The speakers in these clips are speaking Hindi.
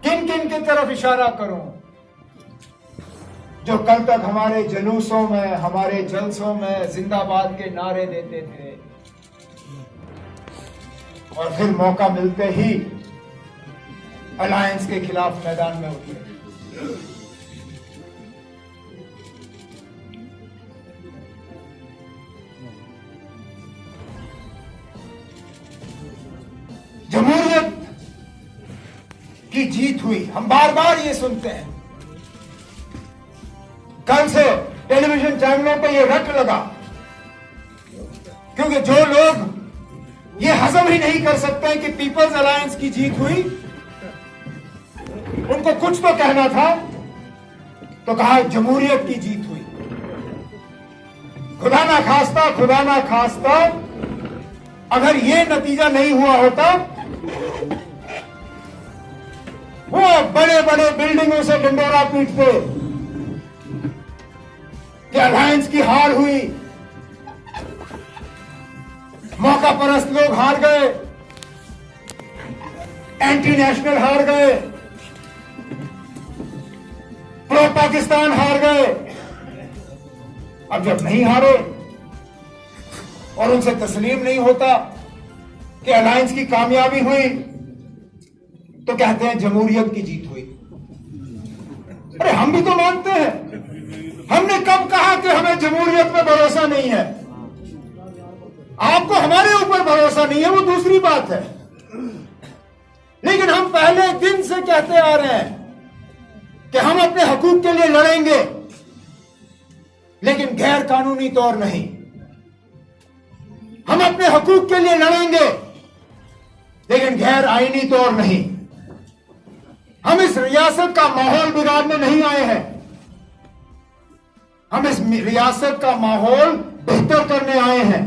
किन किन की तरफ इशारा करूं जो कल तक हमारे जुलूसों में, हमारे जलसों में जिंदाबाद के नारे देते थे और फिर मौका मिलते ही अलायंस के खिलाफ मैदान में उतरे। जमहूरियत की जीत हुई, हम बार बार ये सुनते हैं। कल से टेलीविजन चैनलों पे ये रट लगा, क्योंकि जो लोग ये हजम ही नहीं कर सकते कि पीपल्स अलायंस की जीत हुई, उनको कुछ तो कहना था, तो कहा जमहूरियत की जीत हुई। खुदा ना खास्ता अगर ये नतीजा नहीं हुआ होता, वो बड़े बड़े बिल्डिंगों से डंडोरा पीटते कि अलायंस की हार हुई, मौका परस्त लोग हार गए, एंटी नेशनल हार गए, प्रो पाकिस्तान हार गए। अब जब नहीं हारे और उनसे तस्लीम नहीं होता कि अलायंस की कामयाबी हुई, तो कहते हैं जमहूरियत की जीत हुई। अरे हम भी तो मानते हैं, हमने कब कहा कि हमें जमहूरियत पे भरोसा नहीं है? आपको हमारे ऊपर भरोसा नहीं है, वो दूसरी बात है, लेकिन हम पहले दिन से कहते आ रहे हैं कि हम अपने हकूक के लिए लड़ेंगे, लेकिन गैर कानूनी तौर नहीं। हम अपने हकूक के लिए लड़ेंगे, लेकिन गैर आईनी तौर नहीं। हम इस रियासत का माहौल बिगाड़ने नहीं आए हैं, हम इस रियासत का माहौल बेहतर करने आए हैं।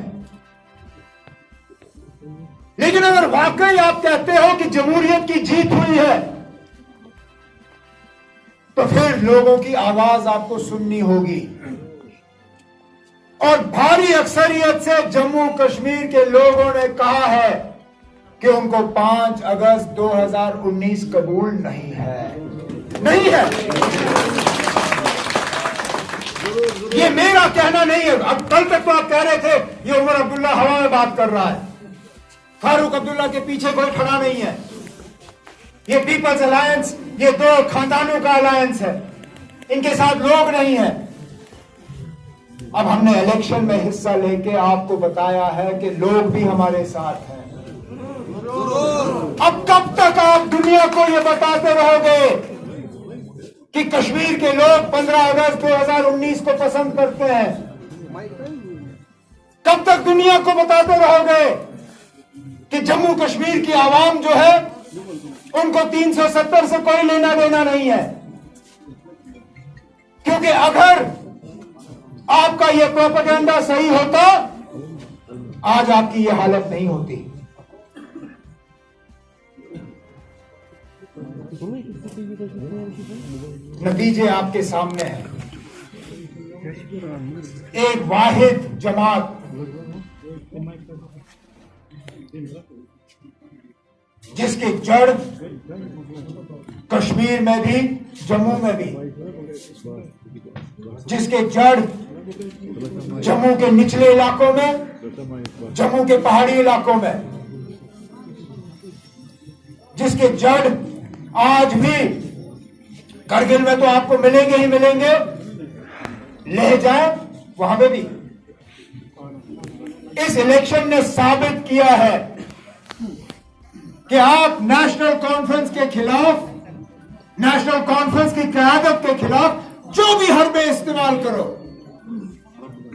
लेकिन अगर वाकई आप कहते हो कि जमहूरियत की जीत हुई है, तो फिर लोगों की आवाज आपको सुननी होगी। और भारी अक्सरियत से जम्मू कश्मीर के लोगों ने कहा है कि उनको 5 अगस्त 2019 कबूल नहीं है। ये मेरा कहना नहीं है। अब कल तक तो आप कह रहे थे ये उमर अब्दुल्ला हवा में बात कर रहा है, फारूक अब्दुल्ला के पीछे कोई खड़ा नहीं है, ये पीपल्स अलायंस ये 2 खानदानों का अलायंस है, इनके साथ लोग नहीं है। अब हमने इलेक्शन में हिस्सा लेके आपको बताया है कि लोग भी हमारे साथ हैं। अब कब तक आप दुनिया को ये बताते रहोगे कि कश्मीर के लोग 15 अगस्त 2019 को पसंद करते हैं? कब तक दुनिया को बताते रहोगे कि जम्मू कश्मीर की आवाम जो है उनको 370 से कोई लेना देना नहीं है? क्योंकि अगर आपका यह प्रोपेगेंडा सही होता, आज आपकी यह हालत नहीं होती। नतीजे आपके सामने हैं। एक वाहिद जमात जिसकी जड़ कश्मीर में भी, जम्मू में भी, जिसके जड़ जम्मू के निचले इलाकों में, जम्मू के पहाड़ी इलाकों में, जिसके जड़ आज भी करगिल में तो आपको मिलेंगे ही मिलेंगे, ले जाए वहां पे भी। इस इलेक्शन ने साबित किया है कि आप नेशनल कॉन्फ्रेंस के खिलाफ, नेशनल कॉन्फ्रेंस की क़यादत के खिलाफ जो भी हरबे इस्तेमाल करो,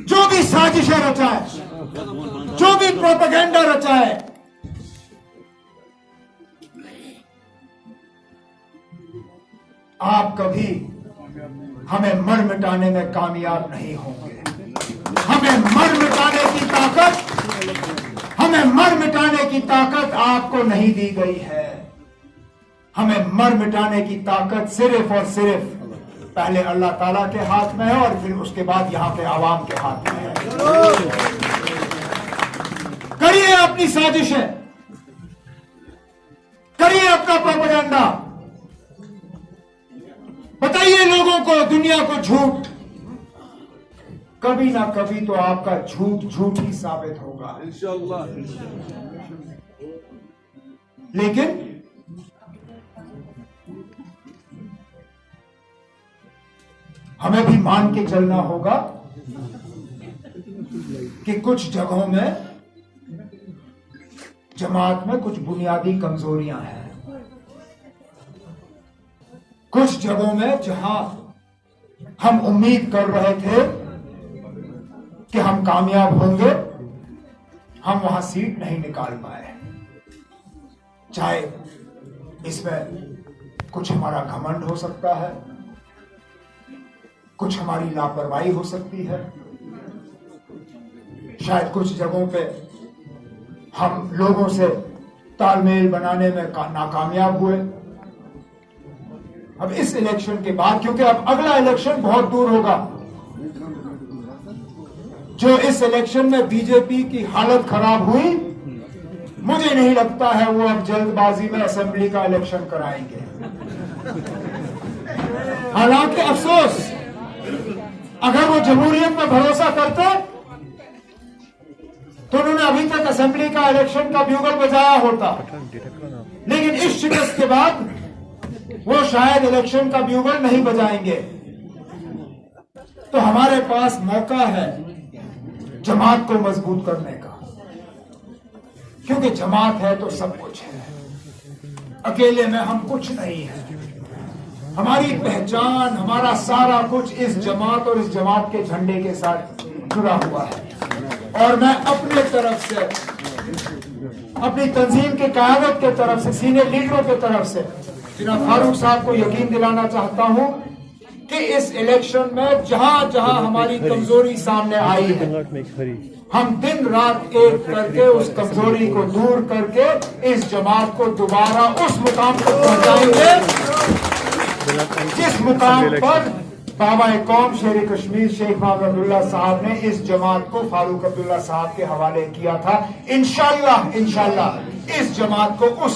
जो भी साजिशें रचाए, जो भी प्रोपेगेंडा रचाए, आप कभी हमें मर मिटाने में कामयाब नहीं होंगे। हमें मर मिटाने की ताकत आपको नहीं दी गई है। हमें मर मिटाने की ताकत सिर्फ और सिर्फ पहले अल्लाह ताला के हाथ में है और फिर उसके बाद यहां पे आवाम के हाथ में है। करिए अपनी साजिशें, करिए अपना प्रोपेगेंडा, को, दुनिया को झूठ, कभी ना कभी तो आपका झूठ झूठ ही साबित होगा इंशाअल्लाह। लेकिन हमें भी मान के चलना होगा कि कुछ जगहों में जमात में कुछ बुनियादी कमजोरियां हैं। कुछ जगहों में जहां हम उम्मीद कर रहे थे कि हम कामयाब होंगे, हम वहां सीट नहीं निकाल पाए। चाहे इसमें कुछ हमारा घमंड हो सकता है, कुछ हमारी लापरवाही हो सकती है, शायद कुछ जगहों पे हम लोगों से तालमेल बनाने में नाकामयाब हुए। अब इस इलेक्शन के बाद, क्योंकि अब अगला इलेक्शन बहुत दूर होगा, जो इस इलेक्शन में बीजेपी की हालत खराब हुई, मुझे नहीं लगता है वो अब जल्दबाजी में असेंबली का इलेक्शन कराएंगे। हालांकि अफसोस, अगर वो जमहूरियत में भरोसा करते तो उन्होंने अभी तक असेंबली का इलेक्शन का ब्यूगल बजाया होता, लेकिन इस शिकस्त के बाद वो शायद इलेक्शन का ब्यूगल नहीं बजाएंगे। तो हमारे पास मौका है जमात को मजबूत करने का, क्योंकि जमात है तो सब कुछ है, अकेले में हम कुछ नहीं है। हमारी पहचान, हमारा सारा कुछ इस जमात और इस जमात के झंडे के साथ जुड़ा हुआ है। और मैं अपने तरफ से, अपनी तंजीम की क़यादत के तरफ से, सीनियर लीडरों की तरफ से जनाब फारूक साहब को यकीन दिलाना चाहता हूं कि इस इलेक्शन में जहां जहां हमारी कमजोरी सामने आई है, हम दिन रात एक करके उस कमजोरी को दूर करके इस जमात को दोबारा उस मुकाम पर पहुंचाएंगे जिस मुकाम पर बाबा कौम शेर कश्मीर शेख मोहम्मद अब्दुल्ला साहब ने इस जमात को फारूक अब्दुल्ला साहब के हवाले किया था। इंशाअल्लाह इस जमात को उस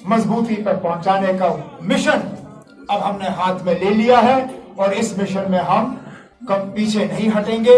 मजबूती पर पहुंचाने का मिशन अब हमने हाथ में ले लिया है और इस मिशन में हम कब पीछे नहीं हटेंगे।